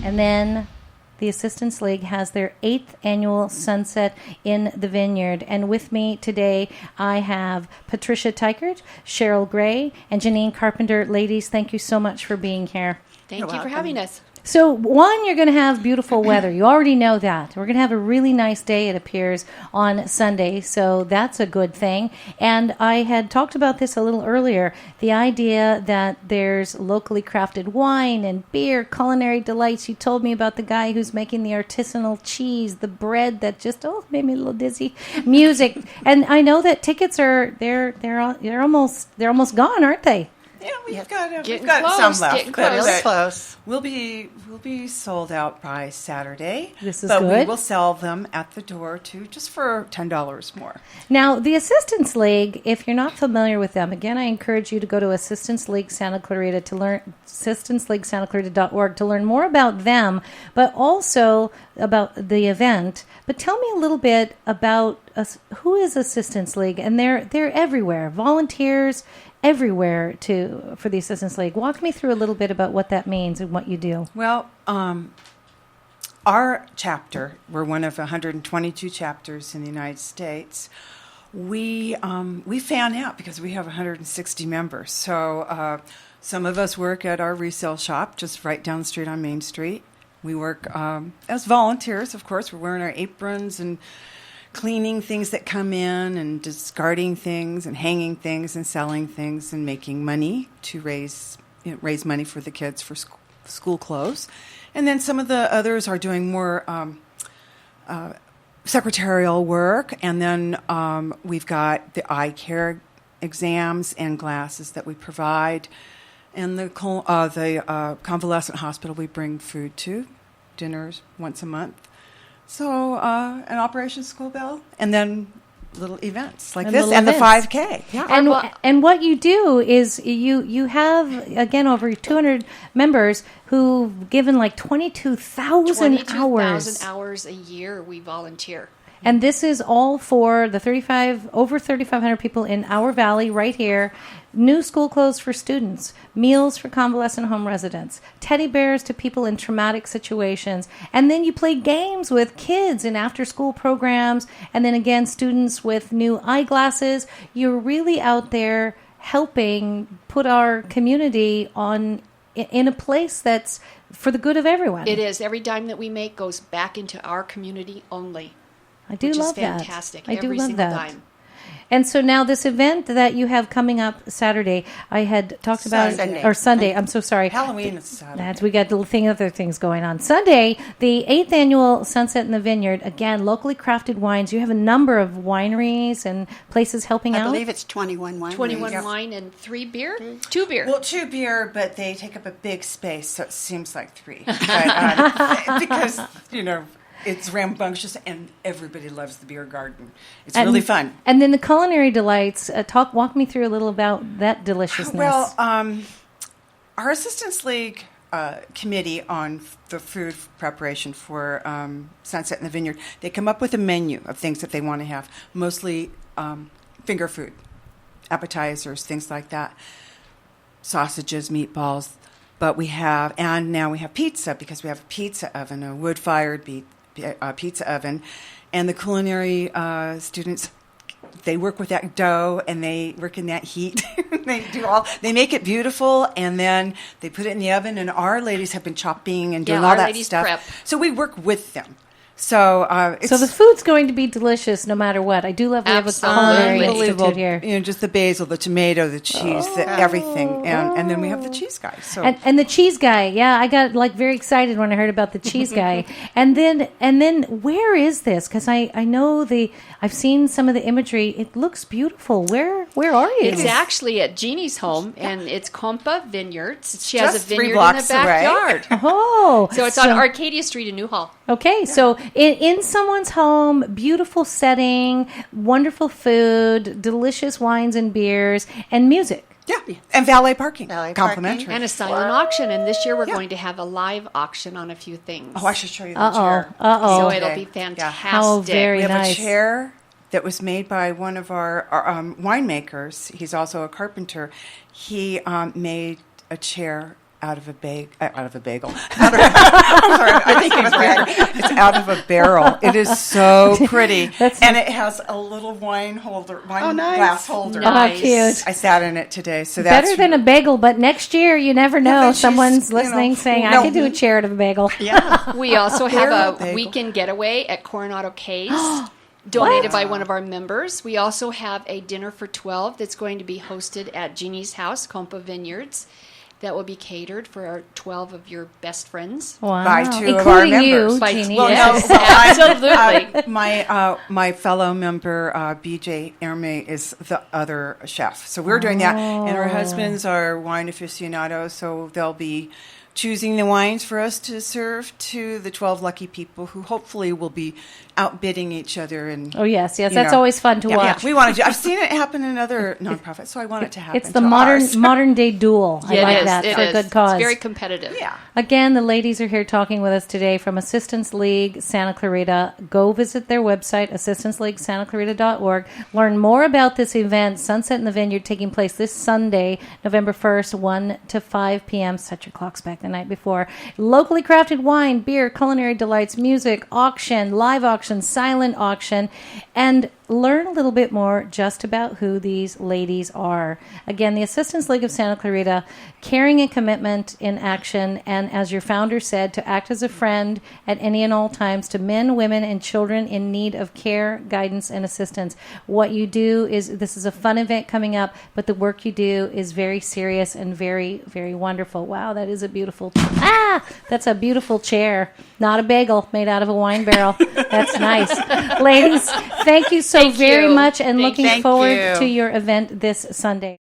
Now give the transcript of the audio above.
And then the Assistance League has their 8th annual Sunset in the Vineyard. And with me today, I have Patricia Teichert, Cheryl Gray, and Janine Carpenter. Ladies, thank you so much for being here. Thank you for having us. So, one, you're going to have beautiful weather. You already know that. We're going to have a really nice day, it appears, on Sunday. So that's a good thing. And I had talked about this a little earlier, the idea that there's locally crafted wine and beer, culinary delights. You told me about the guy who's making the artisanal cheese, the bread that just, made me a little dizzy, music. And I know that tickets are, they're almost gone, aren't they? Yeah, we've got some left. Close. Close. We'll be sold out by Saturday. This is but good. We will sell them at the door too, just for $10 more. Now, the Assistance League, if you're not familiar with them, again, I encourage you to go to Assistance League Santa Clarita to learn assistanceleaguesantaclarita.org to learn more about them, but also about the event. But tell me a little bit about who is Assistance League, and they're everywhere, volunteers everywhere for the Assistance League. Walk me through a little bit about what that means and what you do. Well, our chapter, we're one of 122 chapters in the United States. We fan out because we have 160 members. So some of us work at our resale shop just right down the street on Main Street. We work as volunteers, of course. We're wearing our aprons and cleaning things that come in and discarding things and hanging things and selling things and making money to raise money for the kids for school clothes. And then some of the others are doing more secretarial work. And then we've got the eye care exams and glasses that we provide. And the convalescent hospital we bring food to, dinners once a month. So an Operation School Bell, and then little events like this, and the 5K. Yeah. And what you do is you have, again, over 200 members who've given like 22,000 hours. 22,000 hours a year we volunteer. And this is all for the over 3,500 people in our valley right here. New school clothes for students, meals for convalescent home residents, teddy bears to people in traumatic situations. And then you play games with kids in after-school programs. And then again, students with new eyeglasses. You're really out there helping put our community in a place that's for the good of everyone. It is. Every dime that we make goes back into our community only. I do which love is fantastic. That. I do Every love single that. dime. And so now this event that you have coming up Saturday, I had talked about Sunday. I'm so sorry. Halloween is Saturday. We got other things going on. Sunday, the 8th annual Sunset in the Vineyard. Again, locally crafted wines. You have a number of wineries and places helping out. I believe it's 21 wineries. 21 wine and 3 beer? 2 beer. Well, 2 beer, but they take up a big space, so it seems like 3. But, because, it's rambunctious, and everybody loves the beer garden. It's really fun. And then the culinary delights. Walk me through a little about that deliciousness. Well, our Assistance League committee on the food preparation for Sunset in the Vineyard, they come up with a menu of things that they want to have, mostly finger food, appetizers, things like that, sausages, meatballs. But now we have pizza because we have a pizza oven, a wood-fired pizza oven, and the culinary students, they work with that dough and they work in that heat. They make it beautiful, and then they put it in the oven, and our ladies have been chopping and doing all that stuff. Prep. So we work with them. So so the food's going to be delicious no matter what. I do love we have a culinary institute here. Just the basil, the tomato, the cheese, everything, and then we have the cheese guy. So and the cheese guy, yeah, I got very excited when I heard about the cheese guy. and then where is this? Because I know I've seen some of the imagery. It looks beautiful. Where are you? It's actually at Jeannie's home, and it's Compa Vineyards. She has just a 3 vineyard in blocks the backyard. Oh, So it's on Arcadia Street in Newhall. Okay, so in someone's home, beautiful setting, wonderful food, delicious wines and beers, and music. Yeah, and valet parking, Valet complimentary. parking. And a silent auction. And this year we're going to have a live auction on a few things. Oh, I should show you the chair. So Okay. it'll be fantastic. How very We have nice. a chair that was made by one of our winemakers. He's also a carpenter. He made a chair out of a bagel. I'm sorry, I think it was bread. It's out of a barrel. It is so pretty, and it has a little wine glass holder. Nice. Oh, cute. I sat in it today, so Better that's than a bagel, but next year you never know. then she's, Someone's you know, listening saying, no. I could do a chair out of a bagel. Yeah. We also Barrel have a bagel. weekend getaway at Coronado Caves, donated by one of our members. We also have a dinner for 12 that's going to be hosted at Jeannie's house, Compa Vineyards. That will be catered for our 12 of your best friends. Wow. By two Including of our you, members. By- Jeannie. Well, Yes, no, absolutely. my fellow member BJ Erme is the other chef, so we're doing that, and our husbands are wine aficionados, so they'll be choosing the wines for us to serve to the 12 lucky people who hopefully will be outbidding each other. And Oh, yes. you That's know. always fun to Yeah, watch. we want to. I've seen it happen in other nonprofits, so I want it to happen. It's the to ours. modern day duel. I Yeah, like it is. that It for a is. good cause. It's very competitive. Yeah. Again, the ladies are here talking with us today from Assistance League Santa Clarita. Go visit their website, assistanceleaguesantaclarita.org. Learn more about this event, Sunset in the Vineyard, taking place this Sunday, November 1st, 1 to 5 p.m. Set your clocks back the night before. Locally crafted wine, beer, culinary delights, music, auction, live auction, silent auction, and learn a little bit more just about who these ladies are. Again, the Assistance League of Santa Clarita, caring and commitment in action, and as your founder said, to act as a friend at any and all times to men, women, and children in need of care, guidance, and assistance. What you do is, this is a fun event coming up, but the work you do is very serious and very, very wonderful. Wow, that is a beautiful, that's a beautiful chair. Not a bagel made out of a wine barrel. That's nice. Ladies, thank you so Thank very you. much, and looking Thank forward you. to your event this Sunday.